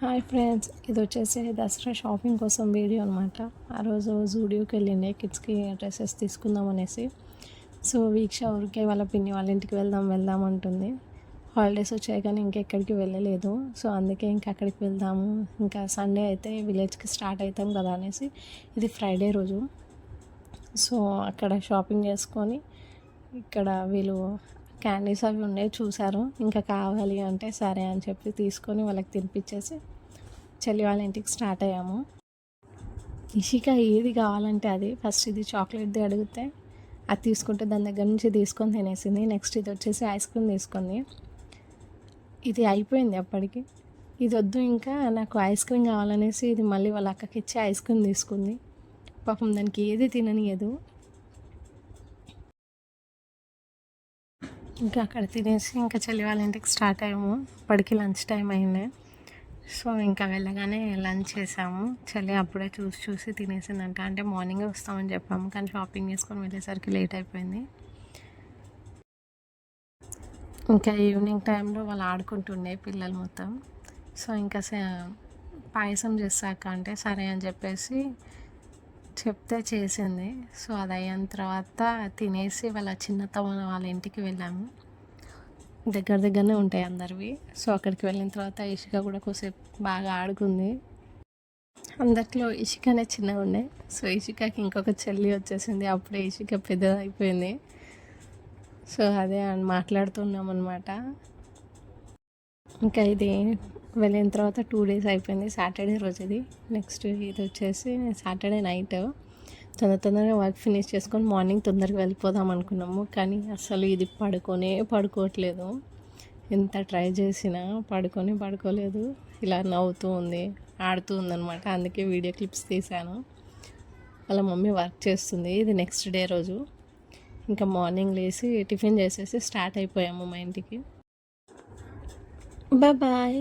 Hi friends, ఇది వచ్చేసి Dasara shopping కోసం వీడియో అనమాట. ఆ రోజు జూడియోకి వెళ్ళిండే కిడ్స్కి డ్రెస్సెస్ తీసుకుందాం అనేసి. సో వీక్ష ఊరికే వాళ్ళ పిన్ని వాళ్ళ ఇంటికి వెళ్దాం అంటుంది. హాలిడేస్ వచ్చాయి కానీ ఇంకెక్కడికి వెళ్ళలేదు. సో అందుకే ఇంకా అక్కడికి వెళ్దాము, ఇంకా సండే అయితే విలేజ్కి స్టార్ట్ అవుతాం కదా అనేసి. ఇది ఫ్రైడే రోజు. సో అక్కడ షాపింగ్ చేసుకొని ఇక్కడ వీళ్ళు క్యాండీస్ అవి ఉన్నాయి చూసారు, ఇంకా కావాలి అంటే సరే అని చెప్పి తీసుకొని వాళ్ళకి తినిపించేసి చెల్లి వాళ్ళ ఇంటికి స్టార్ట్ అయ్యాము. ఇషిక ఏది కావాలంటే అది ఫస్ట్ ఇది చాక్లెట్ది అడిగితే అది తీసుకుంటే దాని దగ్గర నుంచి తీసుకొని తినేసింది. నెక్స్ట్ ఇది వచ్చేసి ఐస్ క్రీమ్ తీసుకుంది. ఇది అయిపోయింది అప్పటికి. ఇది వద్దు ఇంకా నాకు ఐస్ క్రీమ్ కావాలనేసి ఇది మళ్ళీ వాళ్ళ అక్కకి ఇచ్చి ఐస్ క్రీమ్ తీసుకుంది. పాపం దానికి ఏది తిననియదు. ఇంకా అక్కడ తినేసి ఇంకా చెల్లి వాళ్ళ ఇంటికి స్టార్ట్ అయ్యాము. అప్పటికి లంచ్ టైం అయింది. సో ఇంకా వెళ్ళగానే లంచ్ చేసాము. చెల్లి అప్పుడే చూసి తినేసిందంట. అంటే మార్నింగే వస్తామని చెప్పాము కానీ షాపింగ్ చేసుకొని వెళ్ళేసరికి లేట్ అయిపోయింది. ఇంకా ఈవినింగ్ టైంలో వాళ్ళు ఆడుకుంటుండే పిల్లలు మొత్తం. సో ఇంకా పాయసం చేశాక అంటే సరే అని చెప్పేసి చెప్తే చేసింది. సో అది అయిన తర్వాత తినేసి వాళ్ళ చిన్నతమ్మ వాళ్ళ ఇంటికి వెళ్ళాము. దగ్గరనే ఉంటాయి అందరివి. సో అక్కడికి వెళ్ళిన తర్వాత ఇషిక కూడా కొద్దిసేపు బాగా ఆడుకుంది. అందరిలో ఇషికనే చిన్నగా ఉండే. సో ఇషికకి ఇంకొక చెల్లి వచ్చేసింది. అప్పుడే ఇషిక పెద్దది అయిపోయింది. సో అదే మాట్లాడుతున్నాం అనమాట. ఇంకా ఇది వెళ్ళిన తర్వాత 2 days అయిపోయింది. సాటర్డే రోజు ఇది. నెక్స్ట్ ఇది వచ్చేసి సాటర్డే నైట్ తొందరగా వర్క్ ఫినిష్ చేసుకొని మార్నింగ్ తొందరగా వెళ్ళిపోదాం అనుకున్నాము. కానీ అసలు ఇది పడుకోవట్లేదు. ఎంత ట్రై చేసినా పడుకోలేదు. ఇలా నవ్వుతూ ఉంది, ఆడుతూ ఉందన్నమాట. అందుకే వీడియో క్లిప్స్ తీశాను. వాళ్ళ మమ్మీ వర్క్ చేస్తుంది. ఇది నెక్స్ట్ డే రోజు. ఇంకా మార్నింగ్ లేచి టిఫిన్ చేసేసి స్టార్ట్ అయిపోయాము మా ఇంటికి. బాయ్.